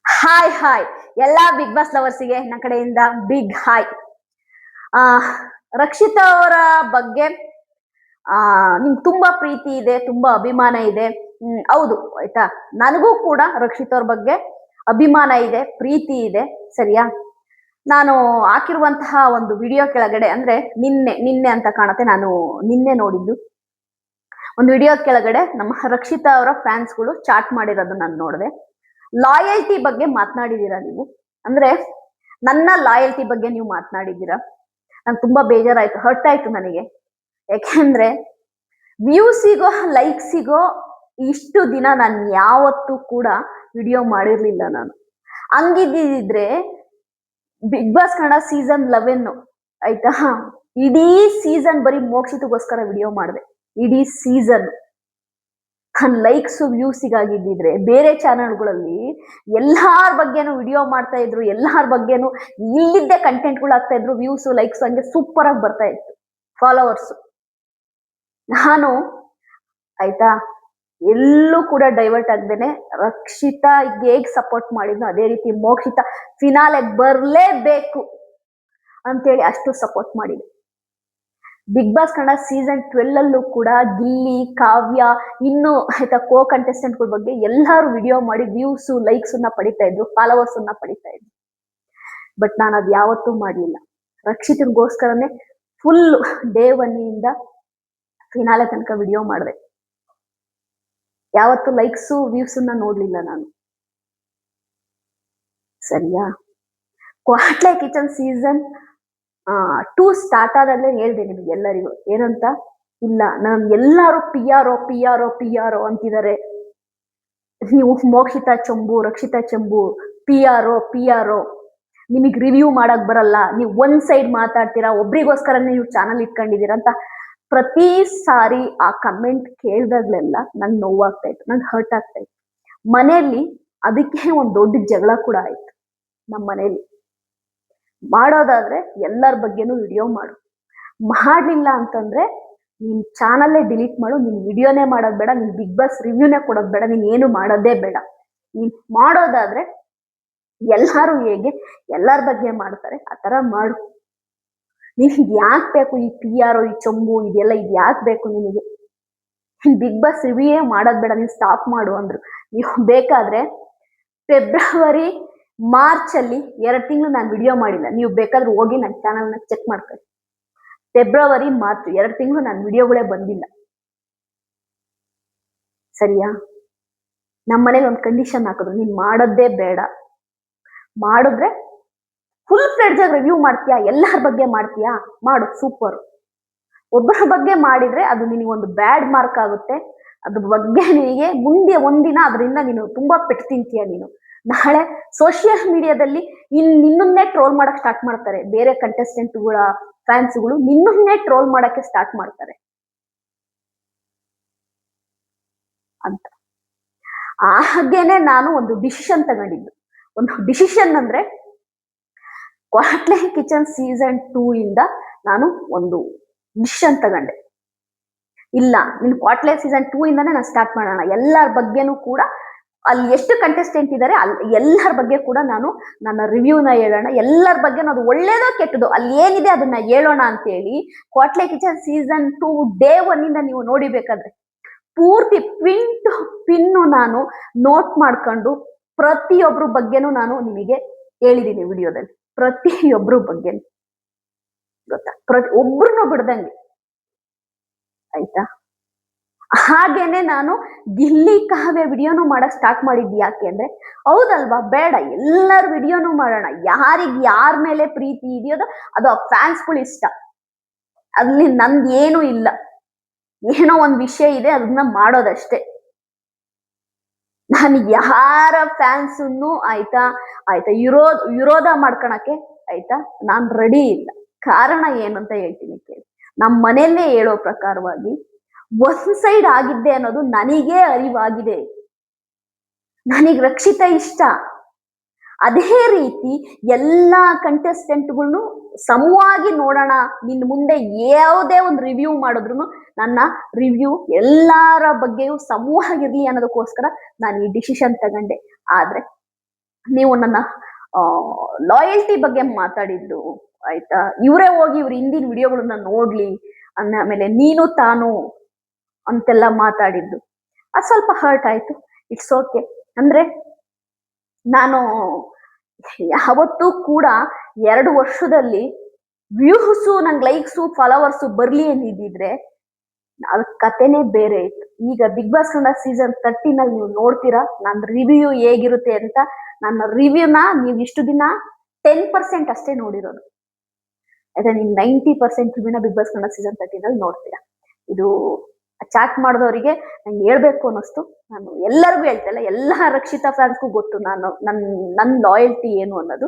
Hi hi ಎಲ್ಲಾ big boss ಲವರ್ಸಿಗೆ ನನ್ನ ಕಡೆಯಿಂದ ಬಿಗ್ ಹಾಯ್. ಆ ರಕ್ಷಿತಾ ಅವರ ಬಗ್ಗೆ ನಿಮ್ಗೆ ತುಂಬಾ ಪ್ರೀತಿ ಇದೆ, ತುಂಬಾ ಅಭಿಮಾನ ಇದೆ. ಹೌದು ಆಯ್ತಾ. ನನಗೂ ಕೂಡ ರಕ್ಷಿತಾ ಅವ್ರ ಬಗ್ಗೆ ಅಭಿಮಾನ ಇದೆ, ಪ್ರೀತಿ ಇದೆ. ಸರಿಯಾ? ನಾನು ಹಾಕಿರುವಂತಹ ಒಂದು ವಿಡಿಯೋ ಕೆಳಗಡೆ, ಅಂದ್ರೆ ನಿನ್ನೆ ನಿನ್ನೆ ಅಂತ ಕಾಣುತ್ತೆ, ನಾನು ನಿನ್ನೆ ನೋಡಿದ್ದು ಒಂದು ವಿಡಿಯೋ ಕೆಳಗಡೆ ನಮ್ಮ ರಕ್ಷಿತಾ ಅವರ ಫ್ಯಾನ್ಸ್ಗಳು ಚಾಟ್ ಮಾಡಿರೋದು ನಾನು ನೋಡಿದೆ. ಲಾಯಲ್ಟಿ ಬಗ್ಗೆ ಮಾತನಾಡಿದೀರಾ ನೀವು, ಅಂದ್ರೆ ನನ್ನ ಲಾಯಲ್ಟಿ ಬಗ್ಗೆ ನೀವು ಮಾತನಾಡಿದ್ದೀರಾ. ನಂಗೆ ತುಂಬಾ ಬೇಜಾರಾಯ್ತು, ಹರ್ಟ್ ಆಯ್ತು ನನಗೆ. ಯಾಕೆಂದ್ರೆ ವ್ಯೂಸಿಗೋ ಲೈಕ್ಸಿಗೋ ಇಷ್ಟು ದಿನ ನಾನು ಯಾವತ್ತೂ ಕೂಡ ವಿಡಿಯೋ ಮಾಡಿರ್ಲಿಲ್ಲ. ನಾನು ಹಂಗಿದ್ದಿದ್ರೆ ಬಿಗ್ ಬಾಸ್ ಕನ್ನಡ ಸೀಸನ್ 11 ಆಯ್ತಾ, ಇಡೀ ಸೀಸನ್ ಬರೀ ಮೋಕ್ಷಿತಗೋಸ್ಕರ ವಿಡಿಯೋ ಮಾಡಿದೆ. ಇಡೀ ಸೀಸನ್ ಲೈಕ್ಸ್ ವ್ಯೂಸಿಗಾಗಿದ್ದಿದ್ರೆ ಬೇರೆ ಚಾನೆಲ್ಗಳಲ್ಲಿ ಎಲ್ಲಾರ ಬಗ್ಗೆನು ವಿಡಿಯೋ ಮಾಡ್ತಾ ಇದ್ರು, ಎಲ್ಲಾರ ಬಗ್ಗೆನು ಇಲ್ಲಿದ್ದೆ ಕಂಟೆಂಟ್ಗಳು ಆಗ್ತಾ ಇದ್ರು, ವ್ಯೂಸ್ ಲೈಕ್ಸ್ ಹಂಗೆ ಸೂಪರ್ ಆಗಿ ಬರ್ತಾ ಇತ್ತು, ಫಾಲೋವರ್ಸ್. ನಾನು ಆಯ್ತಾ ಎಲ್ಲೂ ಕೂಡ ಡೈವರ್ಟ್ ಆಗ್ದೇನೆ ರಕ್ಷಿತಾ ಹೇಗ್ ಸಪೋರ್ಟ್ ಮಾಡಿದ್ನು ಅದೇ ರೀತಿ ಮೋಕ್ಷಿತಾ ಫಿನಾಲೆ ಬರ್ಲೇಬೇಕು ಅಂತೇಳಿ ಅಷ್ಟು ಸಪೋರ್ಟ್ ಮಾಡಿದೆ. ಬಿಗ್ ಬಾಸ್ ಕನ್ನಡ ಸೀಸನ್ 12 ಅಲ್ಲೂ ಕೂಡ ಗಿಲ್ಲಿ, ಕಾವ್ಯ, ಇನ್ನು ಆಯ್ತಾ ಕೋ ಕಂಟೆಸ್ಟೆಂಟ್ಗಳ ಬಗ್ಗೆ ಎಲ್ಲಾರು ವಿಡಿಯೋ ಮಾಡಿ ವ್ಯೂಸ್ ಲೈಕ್ಸ್ ಪಡಿತಾ ಇದ್ರು, ಫಾಲೋವರ್ಸ್ ಪಡಿತಾ ಇದ್ರು. ಬಟ್ ನಾನು ಅದು ಯಾವತ್ತೂ ಮಾಡಲಿಲ್ಲ. ರಕ್ಷಿತನಿಗೋಸ್ಕರನೇ ಫುಲ್ ಡೇ 1 ಇಂದ ಫಿನಾಲೆ ತನಕ ವಿಡಿಯೋ ಮಾಡಿದೆ. ಯಾವತ್ತು ಲೈಕ್ಸ್ ವ್ಯೂಸ್ ನೋಡ್ಲಿಲ್ಲ ನಾನು. ಸರಿಯಾ? ಕ್ವಾಟ್ಲೆ ಕಿಚನ್ ಸೀಸನ್ 2 ಸ್ಟಾರ್ಟ್ ಆದಾಗಲೇ ಹೇಳ್ದೆ ನಿಮ್ಗೆ ಎಲ್ಲರಿಗೂ ಏನಂತ, ಇಲ್ಲ ನಾನು ಎಲ್ಲಾರು ಪಿ ಆರ್ ಅಂತಿದ್ದಾರೆ. ನೀವು ಮೋಕ್ಷಿತಾ ಚಂಬು, ರಕ್ಷಿತಾ ಚಂಬು ಪಿ ಆರ್ ನಿಮಗೆ ರಿವ್ಯೂ ಮಾಡಕ್ ಬರಲ್ಲ, ನೀವು ಒಂದ್ ಸೈಡ್ ಮಾತಾಡ್ತೀರಾ, ಒಬ್ರಿಗೋಸ್ಕರ ನೀವು ಚಾನಲ್ ಇಟ್ಕೊಂಡಿದ್ದೀರಾ ಅಂತ ಪ್ರತಿ ಸಾರಿ ಆ ಕಮೆಂಟ್ ಕೇಳಿದಾಗ್ಲೆಲ್ಲ ನಂಗೆ ನೋವಾಗ್ತಾ ಇತ್ತು, ನಂಗೆ ಹರ್ಟ್ ಆಗ್ತಾ ಇತ್ತು. ಮನೆಯಲ್ಲಿ ಅದಕ್ಕೆ ಒಂದು ದೊಡ್ಡ ಜಗಳ ಕೂಡ ಆಯ್ತು. ನಮ್ಮ ಮನೆಯಲ್ಲಿ ಮಾಡೋದಾದ್ರೆ ಎಲ್ಲರ ಬಗ್ಗೆನೂ ವಿಡಿಯೋ ಮಾಡು, ಮಾಡ್ಲಿಲ್ಲ ಅಂತಂದ್ರೆ ನಿನ್ ಚಾನಲ್ಲೇ ಡಿಲೀಟ್ ಮಾಡು, ನೀನ್ ವಿಡಿಯೋನೇ ಮಾಡೋದ್ ಬೇಡ, ನೀನ್ ಬಿಗ್ ಬಾಸ್ ರಿವ್ಯೂನೇ ಕೊಡೋದ್ ಬೇಡ, ನೀನ್ ಏನು ಮಾಡೋದೇ ಬೇಡ. ನೀನ್ ಮಾಡೋದಾದ್ರೆ ಎಲ್ಲಾರು ಹೇಗೆ ಎಲ್ಲರ ಬಗ್ಗೆ ಮಾಡ್ತಾರೆ ಆ ತರ ಮಾಡು. ನಿನ್ಗೆ ಯಾಕೆ ಬೇಕು ಈ ಪಿ ಆರ್, ಈ ಚೊಂಬು, ಇದೆಲ್ಲ ಇದು ಯಾಕೆ ಬೇಕು ನಿನಗೆ? ಬಿಗ್ ಬಾಸ್ ರಿವ್ಯೂ ಮಾಡೋದ್ ಬೇಡ, ನೀನ್ ಸ್ಟಾಪ್ ಮಾಡು ಅಂದ್ರು. ನೀವು ಬೇಕಾದ್ರೆ ಫೆಬ್ರವರಿ ಮಾರ್ಚ್ ಅಲ್ಲಿ 2 ತಿಂಗಳು ನಾನು ವಿಡಿಯೋ ಮಾಡಿಲ್ಲ, ನೀವು ಬೇಕಾದ್ರೆ ಹೋಗಿ ನನ್ನ ಚಾನಲ್ನ ಚೆಕ್ ಮಾಡ್ಕೊಳ್ಳಿ. ಫೆಬ್ರವರಿ ಮಾರ್ಚ್ 2 ತಿಂಗಳು ನಾನು ವಿಡಿಯೋಗಳೇ ಬಂದಿಲ್ಲ. ಸರಿಯಾ? ನಮ್ಮ ಮನೇಲಿ ಒಂದು ಕಂಡೀಷನ್ ಹಾಕಿದ್ರು, ನೀನ್ ಮಾಡೋದೇ ಬೇಡ, ಮಾಡಿದ್ರೆ ಫುಲ್ ಫ್ಲೆಡ್ಜ್ ಆಗಿ ರಿವ್ಯೂ ಮಾಡ್ತೀಯಾ, ಎಲ್ಲರ ಬಗ್ಗೆ ಮಾಡ್ತೀಯಾ, ಮಾಡು, ಸೂಪರ್. ಒಬ್ಬರ ಬಗ್ಗೆ ಮಾಡಿದ್ರೆ ಅದು ನಿನಗೆ ಒಂದು ಬ್ಯಾಡ್ ಮಾರ್ಕ್ ಆಗುತ್ತೆ. ಅದ್ರ ಬಗ್ಗೆ ನಿನಗೆ ಮುಂದೆ ಒಂದಿನ ಅದರಿಂದ ನೀನು ತುಂಬಾ ಪೆಟ್ಟು ತಿಂತೀಯ. ನೀನು ನಾಳೆ ಸೋಷಿಯಲ್ ಮೀಡಿಯಾದಲ್ಲಿ ನಿನ್ನನ್ನೇ ಟ್ರೋಲ್ ಮಾಡಕ್ ಸ್ಟಾರ್ಟ್ ಮಾಡ್ತಾರೆ, ಬೇರೆ ಕಂಟೆಸ್ಟೆಂಟ್ಗಳ ಫ್ಯಾನ್ಸ್ಗಳು ನಿನ್ನನ್ನೇ ಟ್ರೋಲ್ ಮಾಡಕ್ಕೆ ಸ್ಟಾರ್ಟ್ ಮಾಡ್ತಾರೆ ಅಂತ. ಹಾಗೇನೆ ನಾನು ಒಂದು ಡಿಸಿಷನ್ ತಗೊಂಡಿದ್ದು. ಒಂದು ಡಿಸಿಷನ್ ಅಂದ್ರೆ ಕ್ವಾಟ್ಲೆ ಕಿಚನ್ ಸೀಸನ್ 2 ಇಂದ ನಾನು ಒಂದು ಡಿಸಿಷನ್ ತಗೊಂಡೆ. ಇಲ್ಲ, ನಿನ್ ಕ್ವಾಟ್ಲೆ ಸೀಸನ್ 2 ಇಂದಾನೆ ನಾನು ಸ್ಟಾರ್ಟ್ ಮಾಡೋಣ. ಎಲ್ಲರ ಬಗ್ಗೆನೂ ಕೂಡ ಅಲ್ಲಿ ಎಷ್ಟು ಕಂಟೆಸ್ಟೆಂಟ್ ಇದ್ದಾರೆ ಎಲ್ಲರ ಬಗ್ಗೆ ಕೂಡ ನಾನು ನನ್ನ ರಿವ್ಯೂನ ಹೇಳೋಣ, ಎಲ್ಲರ ಬಗ್ಗೆ ಅದು ಒಳ್ಳೇದೋ ಕೆಟ್ಟದೋ ಅಲ್ಲಿ ಏನಿದೆ ಅದನ್ನ ಹೇಳೋಣ ಅಂತೇಳಿ ಕ್ವಾಟ್ಲೆ ಕಿಚನ್ ಸೀಸನ್ 2 ಡೇ 1 ಇಂದ ನೀವು ನೋಡಿಬೇಕಾದ್ರೆ ಪೂರ್ತಿ ಪಿನ್ ಟು ಪಿನ್ನು ನಾನು ನೋಟ್ ಮಾಡ್ಕೊಂಡು ಪ್ರತಿಯೊಬ್ಬರ ಬಗ್ಗೆನೂ ನಾನು ನಿಮಗೆ ಹೇಳಿದ್ದೀನಿ ವಿಡಿಯೋದಲ್ಲಿ. ಪ್ರತಿಯೊಬ್ಬರ ಬಗ್ಗೆ ಗೊತ್ತಾ, ಒಬ್ರನ್ನೂ ಬಿಡ್ದಂಗೆ ಆಯ್ತಾ. ಹಾಗೇನೆ ನಾನು ಗಿಲ್ಲಿ ಕಾವ್ಯ ವಿಡಿಯೋನು ಮಾಡಕ್ ಸ್ಟಾರ್ಟ್ ಮಾಡಿದ್ವಿ. ಯಾಕೆ ಅಂದ್ರೆ ಹೌದಲ್ವಾ, ಬೇಡ ಎಲ್ಲರ ವಿಡಿಯೋನು ಮಾಡೋಣ, ಯಾರಿಗ್ ಯಾರ ಮೇಲೆ ಪ್ರೀತಿ ಇದೆಯೋದು ಅದು ಆ ಫ್ಯಾನ್ಸ್ಗಳು ಇಷ್ಟ, ಅಲ್ಲಿ ನಂದು ಏನು ಇಲ್ಲ, ಏನೋ ಒಂದ್ ವಿಷಯ ಇದೆ ಅದನ್ನ ಮಾಡೋದಷ್ಟೇ. ನಾನು ಯಾರ ಫ್ಯಾನ್ಸ್ ಆಯ್ತಾ ವಿರೋಧ ಮಾಡ್ಕೊಳಕ್ಕೆ ಆಯ್ತಾ ನಾನ್ ರೆಡಿ ಇಲ್ಲ. ಕಾರಣ ಏನು ಅಂತ ಹೇಳ್ತೀನಿ ಕೇಳಿ. ನಮ್ಮ ಮನೆಯಲ್ಲೇ ಹೇಳೋ ಪ್ರಕಾರವಾಗಿ ಒಂದ್ ಸೈಡ್ ಆಗಿದ್ದೆ ಅನ್ನೋದು ನನಗೇ ಅರಿವಾಗಿದೆ. ನನಗ್ ರಕ್ಷಿತಾ ಇಷ್ಟ, ಅದೇ ರೀತಿ ಎಲ್ಲಾ ಕಂಟೆಸ್ಟೆಂಟ್ಗಳನ್ನು ಸಮವಾಗಿ ನೋಡೋಣ. ನಿನ್ ಮುಂದೆ ಯಾವುದೇ ಒಂದು ರಿವ್ಯೂ ಮಾಡಿದ್ರು ನನ್ನ ರಿವ್ಯೂ ಎಲ್ಲಾರ ಬಗ್ಗೆಯೂ ಸಮವಾಗಿರ್ಲಿ ಅನ್ನೋದಕ್ಕೋಸ್ಕರ ನಾನು ಈ ಡಿಸಿಷನ್ ತಗೊಂಡೆ. ಆದ್ರೆ ನೀವು ನನ್ನ ಲಾಯಲ್ಟಿ ಬಗ್ಗೆ ಮಾತಾಡಿದ್ದು ಆಯ್ತಾ, ಇವರೇ ಹೋಗಿ ಇವ್ರ ಹಿಂದಿನ ವಿಡಿಯೋಗಳನ್ನ ನೋಡ್ಲಿ ಆಮೇಲೆ ನೀನು ತಾನು ಅಂತೆಲ್ಲ ಮಾತಾಡಿದ್ದು ಅದು ಸ್ವಲ್ಪ ಹರ್ಟ್ ಆಯ್ತು. It's okay. ಅಂದ್ರೆ ನಾನು ಯಾವತ್ತೂ ಕೂಡ 2 ವರ್ಷದಲ್ಲಿ ವ್ಯೂಸು, ನಂಗೆ ಲೈಕ್ಸು ಫಾಲೋವರ್ಸು ಬರ್ಲಿ ಅಂದಿದ್ರೆ ಅದ್ ಕತೆನೇ ಬೇರೆ ಇತ್ತು. ಈಗ ಬಿಗ್ ಬಾಸ್ ಕನ್ನಡ ಸೀಸನ್ 13 ನಲ್ಲಿ ನೀವು ನೋಡ್ತೀರಾ ನನ್ನ ರಿವ್ಯೂ ಹೇಗಿರುತ್ತೆ ಅಂತ. ನನ್ನ ರಿವ್ಯೂನ ನೀವು ಇಷ್ಟು ದಿನ 10% ಅಷ್ಟೇ ನೋಡಿರೋದು, ಅದೇ ನೀವು 90% ರಿವ್ಯೂನ ಬಿಗ್ ಬಾಸ್ ಕನ್ನಡ ಸೀಸನ್ 13 ನಲ್ಲಿ ನೋಡ್ತೀರಾ. ಇದು ಚಾಟ್ ಮಾಡಿದವರಿಗೆ ನಂಗೆ ಹೇಳ್ಬೇಕು ಅನ್ನಿಸ್ತು. ನಾನು ಎಲ್ಲರಿಗೂ ಹೇಳ್ತಲ್ಲ, ಎಲ್ಲ ರಕ್ಷಿತಾ ಫ್ಯಾನ್ಸ್ಗೂ ಗೊತ್ತು ನಾನು ನನ್ನ ಲಾಯಲ್ಟಿ ಏನು ಅನ್ನೋದು.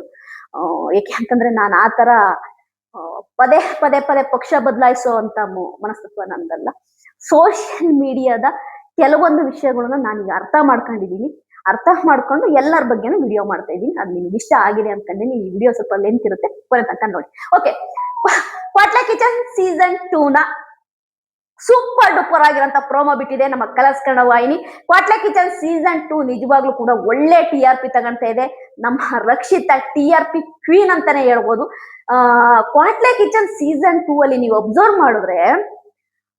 ಏಕೆ ಅಂತಂದ್ರೆ ನಾನು ಆ ತರ ಪದೇ ಪದೇ ಪದೇ ಪಕ್ಷ ಬದಲಾಯಿಸೋ ಅಂತ ಮನಸ್ತತ್ವ ನಂದಲ್ಲ. ಸೋಷಿಯಲ್ ಮೀಡಿಯಾದ ಕೆಲವೊಂದು ವಿಷಯಗಳನ್ನ ನಾನೀಗ ಅರ್ಥ ಮಾಡ್ಕೊಂಡಿದ್ದೀನಿ. ಅರ್ಥ ಮಾಡ್ಕೊಂಡು ಎಲ್ಲರ ಬಗ್ಗೆನೂ ವಿಡಿಯೋ ಮಾಡ್ತಾ ಇದ್ದೀನಿ. ಅದು ನಿಮ್ಗೆ ಇಷ್ಟ ಆಗಿದೆ ಅನ್ಕೊಂಡೀನಿ. ಈ ವಿಡಿಯೋ ಸ್ವಲ್ಪ ಲೆಂತ್ ಇರುತ್ತೆ, ಕೊನೆ ತನಕ ನೋಡಿ. ಓಕೆ, ಕ್ವಾಟ್ಲೆ ಕಿಚನ್ ಸೀಸನ್ 2 ನ ಸೂಪರ್ ಡೂಪರ್ ಆಗಿರೋಂಥ ಪ್ರೋಮೋ ಬಿಟ್ಟಿದೆ ನಮ್ಮ ಕಲರ್ಸ್ ಕನ್ನಡ ವಾಹಿನಿ. ಕ್ವಾಟ್ಲೆ ಕಿಚನ್ ಸೀಸನ್ 2 ನಿಜವಾಗ್ಲೂ ಕೂಡ ಒಳ್ಳೆ TRP ತಗೊಂತ ಇದೆ. ನಮ್ಮ ರಕ್ಷಿತಾ TRP ಕ್ವೀನ್ ಅಂತಾನೆ ಹೇಳ್ಬೋದು. ಕ್ವಾಟ್ಲೆ ಕಿಚನ್ ಸೀಸನ್ 2 ಅಲ್ಲಿ ನೀವು ಅಬ್ಸರ್ವ್ ಮಾಡಿದ್ರೆ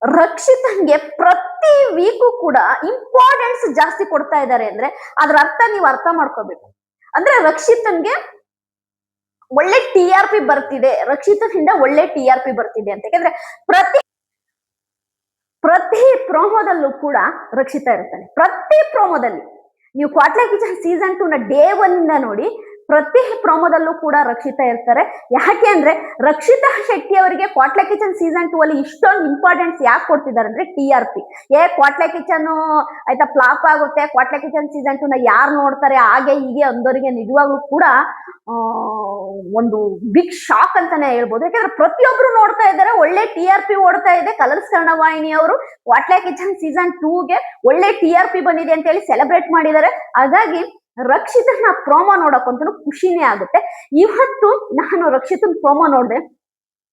ರಕ್ಷಿತನ್ಗೆ ಪ್ರತಿ ವೀಕು ಕೂಡ ಇಂಪಾರ್ಟೆನ್ಸ್ ಜಾಸ್ತಿ ಕೊಡ್ತಾ ಇದ್ದಾರೆ. ಅಂದ್ರೆ ಅದ್ರ ಅರ್ಥ ನೀವು ಅರ್ಥ ಮಾಡ್ಕೋಬೇಕು. ಅಂದ್ರೆ ರಕ್ಷಿತನ್ಗೆ ಒಳ್ಳೆ TRP ಬರ್ತಿದೆ, ರಕ್ಷಿತನಿಂದ ಒಳ್ಳೆ TRP ಬರ್ತಿದೆ ಅಂತ. ಯಾಕಂದ್ರೆ ಪ್ರತಿ ಪ್ರೋಮೋದಲ್ಲೂ ಕೂಡ ರಕ್ಷಿತಾ ಇರ್ತಾನೆ. ಪ್ರತಿ ಪ್ರೋಮೋದಲ್ಲಿ ನೀವು ಕ್ವಾಟ್ಲೆ ಕಿಚನ್ ಸೀಸನ್ 2 ನ ಡೇ 1 ಇಂದ ನೋಡಿ, ಪ್ರತಿ ಪ್ರೋಮೋದಲ್ಲೂ ಕೂಡ ರಕ್ಷಿತಾ ಇರ್ತಾರೆ. ಯಾಕೆ ಅಂದ್ರೆ ರಕ್ಷಿತಾ ಶೆಟ್ಟಿ ಅವರಿಗೆ ಕ್ವಾಟ್ಲೆ ಕಿಚನ್ ಸೀಸನ್ 2 ಅಲ್ಲಿ ಇಷ್ಟೊಂದು ಇಂಪಾರ್ಟೆನ್ಸ್ ಯಾಕೆ ಕೊಡ್ತಿದ್ದಾರೆ ಅಂದ್ರೆ TRP. ಕ್ವಾಟ್ಲೆ ಕಿಚನ್ ಆಯ್ತಾ ಫ್ಲಾಪ್ ಆಗುತ್ತೆ, ಕ್ವಾಟ್ಲೆ ಕಿಚನ್ ಸೀಸನ್ 2 ನ ಯಾರು ನೋಡ್ತಾರೆ ಹಾಗೆ ಹೀಗೆ ಅಂದವರಿಗೆ ನಿಜವಾಗ್ಲೂ ಕೂಡ ಒಂದು ಬಿಗ್ ಶಾಕ್ ಅಂತಾನೆ ಹೇಳ್ಬೋದು. ಯಾಕಂದ್ರೆ ಪ್ರತಿಯೊಬ್ರು ನೋಡ್ತಾ ಇದ್ದಾರೆ, ಒಳ್ಳೆ TRP ಓಡ್ತಾ ಇದೆ. ಕಲರ್ಸ್ ಕನ್ನಡ ವಾಹಿನಿ ಅವರು ಕ್ವಾಟ್ಲೆ ಕಿಚನ್ ಸೀಸನ್ 2 ಗೆ ಒಳ್ಳೆ TRP ಬಂದಿದೆ ಅಂತ ಹೇಳಿ ಸೆಲೆಬ್ರೇಟ್ ಮಾಡಿದ್ದಾರೆ. ಹಾಗಾಗಿ ರಕ್ಷಿತನ ಪ್ರೋಮೋ ನೋಡಕ್ಕಂತೂ ಖುಷಿನೇ ಆಗುತ್ತೆ. ಇವತ್ತು ನಾನು ರಕ್ಷಿತನ ಪ್ರೋಮೋ ನೋಡಿದೆ.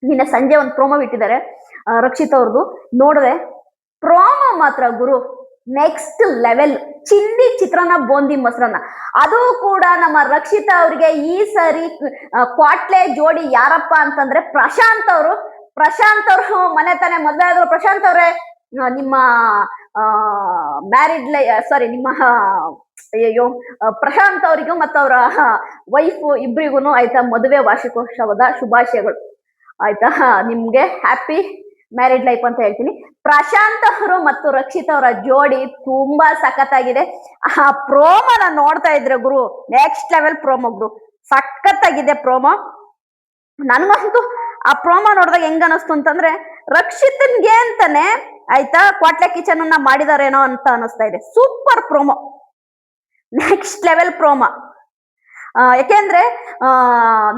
ನಿನ್ನೆ ಸಂಜೆ ಒಂದು ಪ್ರೋಮೋ ಬಿಟ್ಟಿದ್ದಾರೆ ರಕ್ಷಿತ್ ಅವ್ರದ್ದು, ನೋಡಿದೆ. ಪ್ರೋಮೋ ಮಾತ್ರ ಗುರು ನೆಕ್ಸ್ಟ್ ಲೆವೆಲ್. ಚಿಲ್ಲಿ ಚಿತ್ರಾನ್ನ ಬೂಂದಿ ಮೊಸರನ್ನ. ಅದು ಕೂಡ ನಮ್ಮ ರಕ್ಷಿತಾ ಅವ್ರಿಗೆ ಈ ಸರಿ ಕ್ವಾಟ್ಲೆ ಜೋಡಿ ಯಾರಪ್ಪ ಅಂತಂದ್ರೆ ಪ್ರಶಾಂತ್ ಅವರು ಮನೆ ತಾನೆ ಮದುವೆ ಆದ್ರು. ಪ್ರಶಾಂತ್ ಅವರೇ, ನಿಮ್ಮ ಮ್ಯಾರಿಡ್ ಸಾರಿ ನಿಮ್ಮ ಅಯ್ಯೋ ಪ್ರಶಾಂತ್ ಅವರಿಗೂ ಮತ್ತು ಅವರ ವೈಫ್ ಇಬ್ರಿಗೂ ಆಯ್ತಾ ಮದುವೆ ವಾರ್ಷಿಕೋತ್ಸವದ ಶುಭಾಶಯಗಳು ಆಯ್ತಾ. ನಿಮ್ಗೆ ಹ್ಯಾಪಿ ಮ್ಯಾರಿಡ್ ಲೈಫ್ ಅಂತ ಹೇಳ್ತೀನಿ. ಪ್ರಶಾಂತ್ ಅವರು ಮತ್ತು ರಕ್ಷಿತ್ ಅವರ ಜೋಡಿ ತುಂಬಾ ಸಖತ್ತಾಗಿದೆ. ಆ ಪ್ರೋಮೋನ ನೋಡ್ತಾ ಇದ್ರೆ ಗುರು ನೆಕ್ಸ್ಟ್ ಲೆವೆಲ್ ಪ್ರೋಮೋ ಗುರು, ಸಖತ್ತಾಗಿದೆ ಪ್ರೋಮೋ. ನನಗಂತೂ ಆ ಪ್ರೋಮೋ ನೋಡಿದಾಗ ಹೆಂಗ ಅನಿಸ್ತು ಅಂತಂದ್ರೆ ರಕ್ಷಿತನ್ಗೆ ಅಂತಾನೆ ಆಯ್ತಾ ಕ್ವಾಟ್ಲೆ ಕಿಚನ್ ಅನ್ನ ಮಾಡಿದಾರೇನೋ ಅಂತ ಅನಿಸ್ತಾ ಇದೆ. Super promo, next level promo. ಯಾಕೆಂದ್ರೆ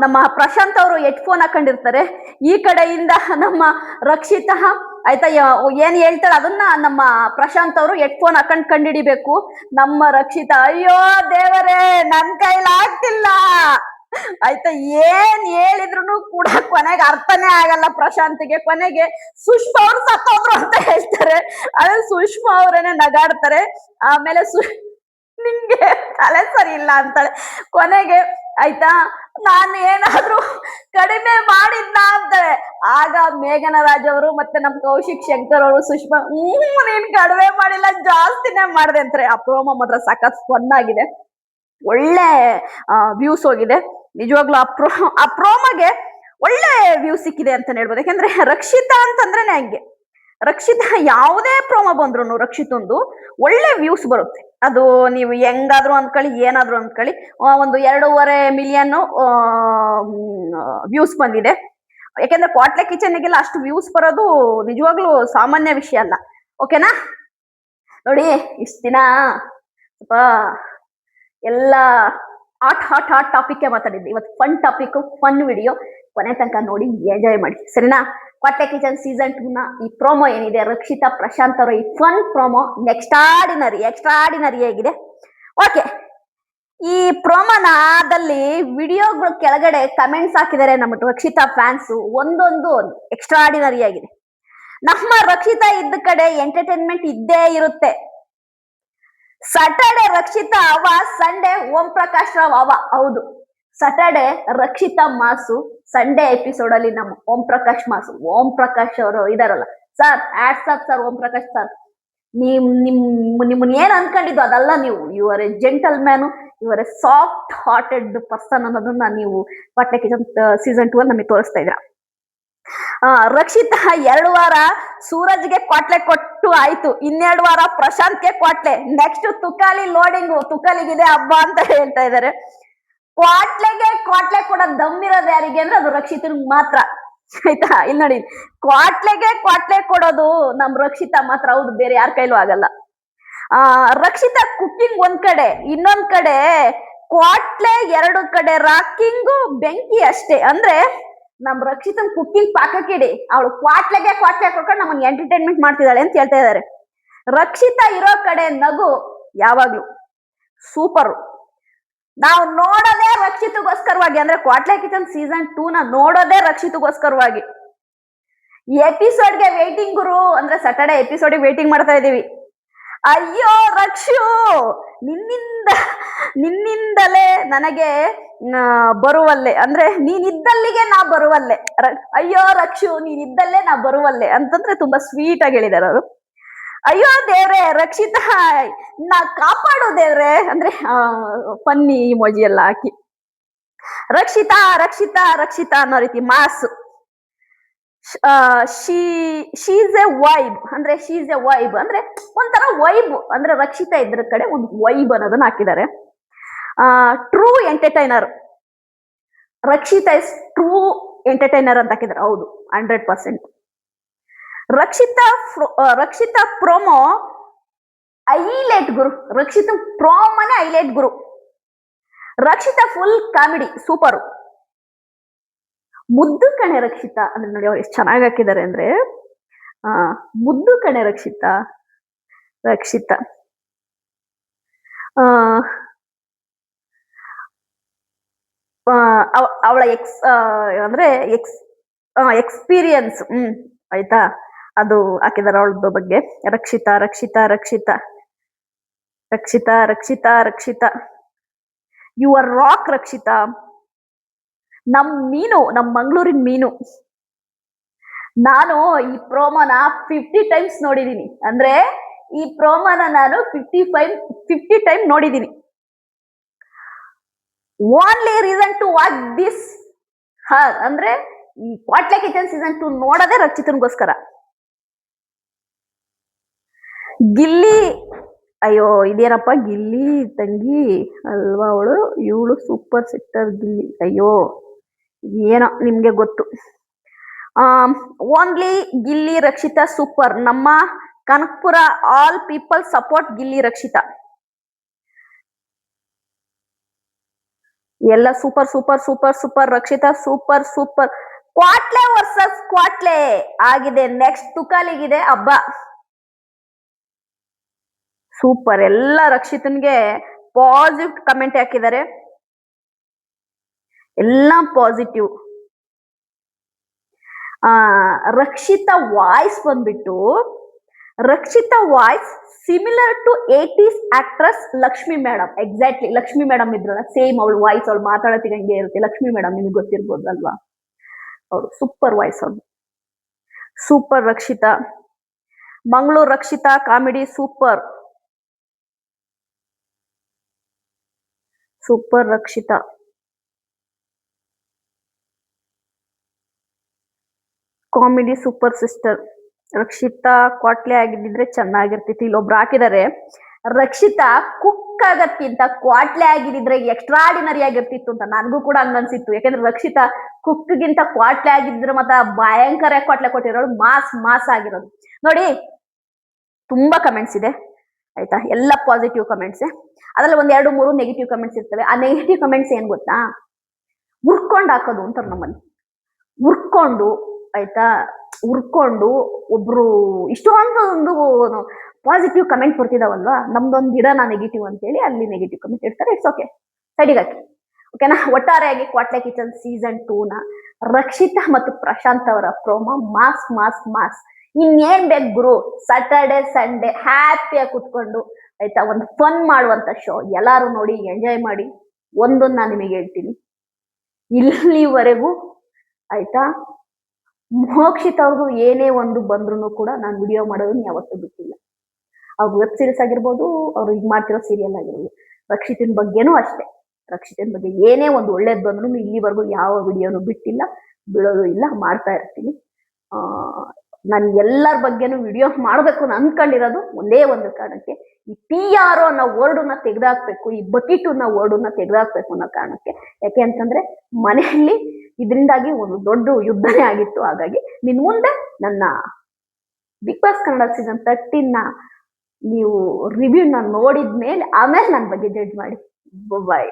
ನಮ್ಮ ಪ್ರಶಾಂತ್ ಅವರು ಹೆಡ್ಫೋನ್ ಹಾಕೊಂಡಿರ್ತಾರೆ, ಈ ಕಡೆಯಿಂದ ನಮ್ಮ ರಕ್ಷಿತಾ ಆಯ್ತಾ ಏನ್ ಹೇಳ್ತಾಳೆ ಅದನ್ನ ನಮ್ಮ ಪ್ರಶಾಂತ್ ಅವರು ಹೆಡ್ಫೋನ್ ಹಾಕೊಂಡ್ ಕಂಡಿಡಿಬೇಕು. ನಮ್ಮ ರಕ್ಷಿತಾ ಅಯ್ಯೋ ದೇವರೇ ನನ್ ಕೈಲಾಗ್ತಿಲ್ಲ ಆಯ್ತಾ, ಏನ್ ಹೇಳಿದ್ರು ಕೂಡ ಕೊನೆಗೆ ಅರ್ಥನೇ ಆಗಲ್ಲ ಪ್ರಶಾಂತ್ಗೆ. ಕೊನೆಗೆ ಸುಷ್ಮಾ ಅವ್ರು ಸತ್ತೋದ್ರು ಅಂತ ಹೇಳ್ತಾರೆ, ಅದೇ ಸುಷ್ಮಾ ಅವರೇನೆ ನಗಾಡ್ತಾರೆ. ಆಮೇಲೆ ನಿಂಗೆ ತಲೆ ಸರಿ ಇಲ್ಲ ಅಂತಾಳೆ ಕೊನೆಗೆ ಆಯ್ತಾ, ನಾನು ಏನಾದ್ರೂ ಕಡಿಮೆ ಮಾಡಿದ್ನ ಅಂತಾಳೆ. ಆಗ ಮೇಘನರಾಜ್ ಅವರು ಮತ್ತೆ ನಮ್ ಕೌಶಿಕ್ ಶಂಕರ್ ಅವರು ಸುಷ್ಮಾ ನೀನ್ ಕಡಿಮೆ ಮಾಡಿಲ್ಲ ಜಾಸ್ತಿನೇ ಮಾಡಿದೆ ಅಂತಾರೆ. ಆ ಪ್ರೋಮೋ ಮಾತ್ರ ಸಖತ್ ಫನ್ ಆಗಿದೆ, ಒಳ್ಳೆ ವ್ಯೂಸ್ ಹೋಗಿದೆ ನಿಜವಾಗ್ಲೂ. ಆ ಪ್ರೋಮಗೆ ಒಳ್ಳೆ ವ್ಯೂ ಸಿಕ್ಕಿದೆ ಅಂತ ಹೇಳ್ಬೋದು. ಯಾಕಂದ್ರೆ ರಕ್ಷಿತಾ ಅಂತಂದ್ರೇನೆ ಹಂಗೆ, ರಕ್ಷಿತಾ ಯಾವುದೇ ಪ್ರೋಮೋ ಬಂದ್ರು ರಕ್ಷಿತೊಂದು ಒಳ್ಳೆ ವ್ಯೂಸ್ ಬರುತ್ತೆ. ಅದು ನೀವು ಹೆಂಗಾದ್ರು ಅಂದ್ಕೊಳ್ಳಿ, ಏನಾದ್ರು ಅಂದ್ಕೊಳ್ಳಿ. ಒಂದು 2.5 ಮಿಲಿಯನ್ ವ್ಯೂಸ್ ಬಂದಿದೆ. ಯಾಕೆಂದ್ರೆ ಕ್ವಾಟ್ಲೆ ಕಿಚನ್ಗೆಲ್ಲ ಅಷ್ಟು ವ್ಯೂಸ್ ಬರೋದು ನಿಜವಾಗ್ಲೂ ಸಾಮಾನ್ಯ ವಿಷಯ ಅಲ್ಲ. ಓಕೆನಾ? ನೋಡಿ, ಇಷ್ಟ ದಿನ ಸ್ವಲ್ಪ ಎಲ್ಲ ಹಾಟ್ ಟಾಪಿಕ್ ಮಾತಾಡಿದ್ದೆ. ಇವತ್ತು ಫನ್ ಟಾಪಿಕ್, ಫನ್ ವಿಡಿಯೋ. ಕೊನೆ ತನಕ ನೋಡಿ ಎಂಜಾಯ್ ಮಾಡಿ, ಸರಿನಾ? ಕ್ವಾಟ್ಲೆ ಕಿಚನ್ ಸೀಸನ್ 2 ನ ಈ ಪ್ರೋಮೋ ಏನಿದೆ, ರಕ್ಷಿತಾ ಪ್ರಶಾಂತ್ ಅವರ ಈ ಫನ್ ಪ್ರೋಮೋ ಎಕ್ಸ್ಟ್ರಾಡಿನರಿ ಆಗಿದೆ. ಓಕೆ, ಈ ಪ್ರೋಮೋನಾದಲ್ಲಿ ವಿಡಿಯೋಗಳು ಕೆಳಗಡೆ ಕಮೆಂಟ್ಸ್ ಹಾಕಿದ್ದಾರೆ ನಮ್ಮ ರಕ್ಷಿತಾ ಫ್ಯಾನ್ಸ್, ಒಂದೊಂದು ಎಕ್ಸ್ಟ್ರಾಡಿನರಿ ಆಗಿದೆ. ನಮ್ಮ ರಕ್ಷಿತಾ ಇದ್ದ ಕಡೆ ಎಂಟರ್ಟೈನ್ಮೆಂಟ್ ಇದ್ದೇ ಇರುತ್ತೆ. ಸಾಟರ್ಡೆ ರಕ್ಷಿತಾ ಅವ, ಸಂಡೇ ಓಂ ಪ್ರಕಾಶ್ ರಾವ್ ಅವ. ಹೌದು, Saturday Rakshita mass, Sunday episode ಅಲ್ಲಿ ನಮ್ಮ ಓಂ ಪ್ರಕಾಶ್ ಮಾಸು. ಓಂ ಪ್ರಕಾಶ್ ಅವರು ಇದಾರಲ್ಲ ಸರ್, ಆಟ್ಸ್ ಸರ್ ಓಂ ಪ್ರಕಾಶ್ ಸರ್. ನಿಮ್ಮನ್ನ ಏನ್ ಅನ್ಕೊಂಡಿದ್ದು ಅದಲ್ಲ ನೀವು. You are a gentleman, you are a soft hearted person ಅನ್ನೋದನ್ನ ನೀವು ಪಟ್ಟೆ ಕಿಚನ್ ಸೀಸನ್ 2 ಅಲ್ಲಿ ನಮಗೆ ತೋರಿಸ್ತಾ ಇದ್ರ. ರಕ್ಷಿತಾ 2 ವಾರ ಸೂರಜ್ಗೆ ಕ್ವಾಟ್ಲೆ ಕೊಟ್ಟು ಆಯ್ತು, 2 ವಾರ ಪ್ರಶಾಂತ್ಗೆ ಕ್ವಾಟ್ಲೆ. ನೆಕ್ಸ್ಟ್ ತುಕಾಲಿ ಲೋಡಿಂಗು, ತುಕಾಲಿಗಿದೆ ಹಬ್ಬ ಅಂತ ಹೇಳ್ತಾ ಇದಾರೆ. ಕ್ವಾಟ್ಲೆ ಕೊಡೋದ್ ದಮ್ಮಿರೋದು ಯಾರಿಗೆ ಅಂದ್ರೆ ಅದು ರಕ್ಷಿತನಿಗೆ ಮಾತ್ರ. ಆಯ್ತಾ, ಇಲ್ಲಿ ನೋಡಿ, ಕ್ವಾಟ್ಲೆ ಕೊಡೋದು ನಮ್ ರಕ್ಷಿತಾ ಮಾತ್ರ. ಹೌದು, ಬೇರೆ ಯಾರ ಕೈಲೂ ಆಗಲ್ಲ. ರಕ್ಷಿತಾ ಕುಕ್ಕಿಂಗ್ ಒಂದ್ ಕಡೆ, ಇನ್ನೊಂದ್ ಕಡೆ ಕ್ವಾಟ್ಲೆ, 2 ಕಡೆ ರಾಕಿಂಗು ಬೆಂಕಿ ಅಷ್ಟೇ. ಅಂದ್ರೆ ನಮ್ ರಕ್ಷಿತನ್ ಕುಕ್ಕಿಂಗ್ ಪಾಕಕ್ಕಿಡಿ, ಅವಳು ಕ್ವಾಟ್ಲೆ ಕೊಟ್ಕೊಂಡು ನಮ್ಮನ್ನ ಎಂಟರ್ಟೈನ್ಮೆಂಟ್ ಮಾಡ್ತಿದ್ದಾಳೆ ಅಂತ ಹೇಳ್ತಾ ಇದಾರೆ. ರಕ್ಷಿತಾ ಇರೋ ಕಡೆ ನಗು ಯಾವಾಗ್ಲು ಸೂಪರ್. ನಾವು ನೋಡೋದೇ ರಕ್ಷಿತಗೋಸ್ಕರವಾಗಿ, ಅಂದ್ರೆ ಕ್ವಾಟ್ಲೆ ಕಿಚನ್ ಸೀಸನ್ 2 ನ ನೋಡೋದೇ ರಕ್ಷಿತಗೋಸ್ಕರವಾಗಿ. ಎಪಿಸೋಡ್ಗೆ ವೇಟಿಂಗ್ ಗುರು, ಅಂದ್ರೆ ಸಾಟರ್ಡೆ ಎಪಿಸೋಡ್ ವೇಟಿಂಗ್ ಮಾಡ್ತಾ ಇದೀವಿ. ಅಯ್ಯೋ ರಕ್ಷು, ನಿನ್ನಿಂದಲೇ ನನಗೆ ಬರುವಲ್ಲೆ, ಅಂದ್ರೆ ನೀನಿದ್ದಲ್ಲಿಗೆ ನಾ ಬರುವಲ್ಲೆ. ಅಯ್ಯೋ ರಕ್ಷು, ನೀನಿದ್ದಲ್ಲೇ ನಾ ಬರುವಲ್ಲೆ ಅಂತಂದ್ರೆ ತುಂಬಾ ಸ್ವೀಟ್ ಆಗಿ ಹೇಳಿದಾರೆ ಅವರು. ಅಯ್ಯೋ ದೇವ್ರೆ ರಕ್ಷಿತಾ ನಾ ಕಾಪಾಡು ದೇವ್ರೆ, ಅಂದ್ರೆ ಫನ್ನಿ ಇಮೋಜಿ ಎಲ್ಲ ಹಾಕಿ ರಕ್ಷಿತಾ ಅನ್ನೋ ರೀತಿ ಮಾಸ್. ಶೀಸ್ ಎ ವೈಬ್, ಅಂದ್ರೆ ಶೀಸ್ ಎ ವೈಬ್ ಅಂದ್ರೆ ಒಂಥರ ವೈಬ್, ಅಂದ್ರೆ ರಕ್ಷಿತಾ ಇದ್ರ ಕಡೆ ಒಂದು ವೈಬ್ ಅನ್ನೋದನ್ನ ಹಾಕಿದ್ದಾರೆ. True entertainer, Rakshita is true entertainer ಅಂತ ಹಾಕಿದ್ದಾರೆ. ಹೌದು, 100%. ರಕ್ಷಿತಾ ಪ್ರೋಮೋ ಹೈಲೈಟ್ ಗುರು. ರಕ್ಷಿತಾ ಪ್ರೋಮೋನೇ ಹೈಲೈಟ್ ಗುರು. Rakshita full comedy super. ಮುದ್ದು ಕಣೆ ರಕ್ಷಿತಾ ಅಂದ್ರೆ ನೋಡಿ ಅವ್ರು ಎಷ್ಟು ಚೆನ್ನಾಗಿ ಹಾಕಿದ್ದಾರೆ ಅಂದ್ರೆ, ಮುದ್ದು ಕಣೆ ರಕ್ಷಿತಾ. ಅವಳ ಎಕ್ಸ್ಪೀರಿಯನ್ಸ್ ಆಯ್ತಾ, ಅದು ಹಾಕಿದಾರೆ ಅವಳದ ಬಗ್ಗೆ. Rakshita you are rock Rakshita. ನಮ್ ಮಂಗಳೂರಿನ ಮೀನು. ನಾನು ಈ ಪ್ರೋಮೋನ 50 ಟೈಮ್ಸ್ ನೋಡಿದೀನಿ, ಅಂದ್ರೆ ಈ ಪ್ರೋಮೋನ ನಾನು 50 ಟೈಮ್ ನೋಡಿದೀನಿ. Only reason to watch this her, ಅಂದ್ರೆ ಈ ಕ್ವಾಟ್ಲೆ ಕಿಚನ್ ಸೀಸನ್ 2 ನೋಡೋದೇ ರಕ್ಷಿತನ್ಗೋಸ್ಕರ. ಗಿಲ್ಲಿ, ಅಯ್ಯೋ ಇದೇನಪ್ಪ ಗಿಲ್ಲಿ ತಂಗಿ ಅಲ್ವಾ ಅವಳು, ಇವಳು ಸೂಪರ್ ಸಿಸ್ಟರ್ ಗಿಲ್ಲಿ. ಅಯ್ಯೋ ಏನೋ ನಿಮ್ಗೆ ಗೊತ್ತು. Only Gilli Rakshita super. ನಮ್ಮ Kanakapura all people support Gilli Rakshita. ಎಲ್ಲ ಸೂಪರ್ ರಕ್ಷಿತಾ ಸೂಪರ್. ಕ್ವಾಟ್ಲೆ ವರ್ಸಸ್ ಕ್ವಾಟ್ಲೆ ಆಗಿದೆ, ನೆಕ್ಸ್ಟ್ ತುಕಾಲಿಗಿದೆ ಹಬ್ಬ. ಸೂಪರ್. ಎಲ್ಲ ರಕ್ಷಿತನ್ಗೆ ಪಾಸಿಟಿವ್ ಕಮೆಂಟ್ ಹಾಕಿದ್ದಾರೆ, ಎಲ್ಲ ಪಾಸಿಟಿವ್. ರಕ್ಷಿತಾ ವಾಯ್ಸ್ ಬಂದ್ಬಿಟ್ಟು, Rakshita voice similar to 80s actress Lakshmi madam. Exactly Lakshmi madam ಇದ್ರಲ್ಲ, ಸೇಮ್ ಅವಳು ವಾಯ್ಸ್, ಅವಳು ಮಾತಾಡೋತಿಗೆ ಹಂಗೆ ಇರುತ್ತೆ. ಲಕ್ಷ್ಮಿ ಮೇಡಮ್ ನಿಮ್ಗೆ ಗೊತ್ತಿರ್ಬೋದು ಅಲ್ವಾ, ಅವರು ಸೂಪರ್ ವಾಯ್ಸ್. ಅವ್ರು super. Rakshita Mangaluru Rakshita comedy super Rakshita. Comedy super sister. Rakshita ಕ್ವಾಟ್ಲೆ ಆಗಿದ್ದಿದ್ರೆ ಚೆನ್ನಾಗಿರ್ತಿತ್ತು. ಇಲ್ಲೊಬ್ರು ಹಾಕಿದ್ದಾರೆ, ರಕ್ಷಿತಾ ಕುಕ್ ಆಗಕ್ಕಿಂತ ಕ್ವಾಟ್ಲೆ ಆಗಿದ್ರೆ ಎಕ್ಸ್ಟ್ರಾಡಿನರಿ ಆಗಿರ್ತಿತ್ತು ಅಂತ. ನನಗೂ ಕೂಡ ಹಂಗನ್ಸಿತ್ತು, ಯಾಕಂದ್ರೆ ರಕ್ಷಿತಾ ಕುಕ್ಗಿಂತ ಕ್ವಾಟ್ಲೆ ಆಗಿದ್ರೆ ಮತ್ತೆ ಭಯಂಕರ ಕ್ವಾಟ್ಲೆ ಕೊಟ್ಟಿರೋಳು, ಮಾಸ್ ಆಗಿರೋದು. ನೋಡಿ ತುಂಬಾ ಕಮೆಂಟ್ಸ್ ಇದೆ ಆಯ್ತಾ, ಎಲ್ಲ ಪಾಸಿಟಿವ್ ಕಮೆಂಟ್ಸ್. ಅದ್ರಲ್ಲಿ 1, 2, 3 ನೆಗೆಟಿವ್ ಕಮೆಂಟ್ಸ್ ಇರ್ತವೆ. ಆ ನೆಗೆಟಿವ್ ಕಮೆಂಟ್ಸ್ ಏನ್ ಗೊತ್ತಾ, ಉರ್ಕೊಂಡು ಹಾಕೋದು ಅಂತಾರೆ ನಮ್ಮಲ್ಲಿ. ಉರ್ಕೊಂಡು ಆಯ್ತಾ, ಒಬ್ರು ಇಷ್ಟೊಂದು ಪಾಸಿಟಿವ್ ಕಮೆಂಟ್ ಬರ್ತಿದಾವಲ್ವಾ, ನಮ್ದೊಂದು ಗಿಡನ ನೆಗೆಟಿವ್ ಅಂತೇಳಿ ಅಲ್ಲಿ ನೆಗೆಟಿವ್ ಕಮೆಂಟ್ ಇರ್ತಾರೆ. ಇಟ್ಸ್ ಓಕೆ, ಸೈಡಿಗಾಕಿ. ಓಕೆನಾ. ಒಟ್ಟಾರೆಯಾಗಿ ಕ್ವಾಟ್ಲೆ ಕಿಚನ್ ಸೀಸನ್ 2 ನ ರಕ್ಷಿತಾ ಮತ್ತು ಪ್ರಶಾಂತ್ ಅವರ ಪ್ರೋಮೋ ಮಾಸ್. ಇನ್ನೇನ್ ಬೇಕು ಗುರು, ಸಾಟರ್ಡೆ ಸಂಡೇ ಹ್ಯಾಪಿಯಾಗಿ ಕುತ್ಕೊಂಡು ಆಯ್ತಾ, ಒಂದು ಫನ್ ಮಾಡುವಂತ ಶೋ. ಎಲ್ಲಾರು ನೋಡಿ ಎಂಜಾಯ್ ಮಾಡಿ. ಒಂದೊಂದು ನಾನು ನಿಮಗೆ ಹೇಳ್ತೀನಿ, ಇಲ್ಲಿವರೆಗೂ ಆಯ್ತಾ ಮೋಕ್ಷಿತ್ ಅವ್ರಿಗೂ ಏನೇ ಒಂದು ಬಂದ್ರು ಕೂಡ ನಾನು ವಿಡಿಯೋ ಮಾಡೋದನ್ನ ಯಾವತ್ತೂ ಬಿಟ್ಟಿಲ್ಲ. ಅವ್ರ ವೆಬ್ ಸೀರೀಸ್ ಆಗಿರ್ಬೋದು, ಅವ್ರು ಈಗ ಮಾಡ್ತಿರೋ ಸೀರಿಯಲ್ ಆಗಿರ್ಬೋದು. ರಕ್ಷಿತನ ಬಗ್ಗೆನೂ ಅಷ್ಟೇ, ರಕ್ಷಿತನ ಬಗ್ಗೆ ಏನೇ ಒಂದು ಒಳ್ಳೇದು ಬಂದ್ರು ಇಲ್ಲಿವರೆಗೂ ಯಾವ ವಿಡಿಯೋನು ಬಿಟ್ಟಿಲ್ಲ, ಬಿಡೋದು ಇಲ್ಲ, ಮಾಡ್ತಾ ಇರ್ತೀನಿ. ನಾನು ಎಲ್ಲರ ಬಗ್ಗೆನೂ ವಿಡಿಯೋ ಮಾಡಬೇಕು ಅಂತ ಅನ್ಕೊಂಡಿರೋದು ಒಂದೇ ಒಂದು ಕಾರಣಕ್ಕೆ, ಈ PR ಅನ್ನೋ ವರ್ಡನ್ನ ತೆಗೆದಾಕ್ಬೇಕು, ಈ ಬಕೀಟು ಅನ್ನೋ ವರ್ಡನ್ನ ತೆಗೆದಾಕ್ಬೇಕು ಅನ್ನೋ ಕಾರಣಕ್ಕೆ. ಯಾಕೆ ಅಂತಂದ್ರೆ ಮನೆಯಲ್ಲಿ ಇದರಿಂದಾಗಿ ಒಂದು ದೊಡ್ಡ ಯುದ್ಧನೇ ಆಗಿತ್ತು. ಹಾಗಾಗಿ ನಿನ್ ಮುಂದೆ ನನ್ನ ಬಿಗ್ ಬಾಸ್ ಕನ್ನಡ ಸೀಸನ್ 13 ನೀವು ರಿವ್ಯೂನ ನೋಡಿದ್ಮೇಲೆ ಆಮೇಲೆ ನನ್ನ ಬಗ್ಗೆ ಜಡ್ಜ್ ಮಾಡಿ. ಬಾಯ್.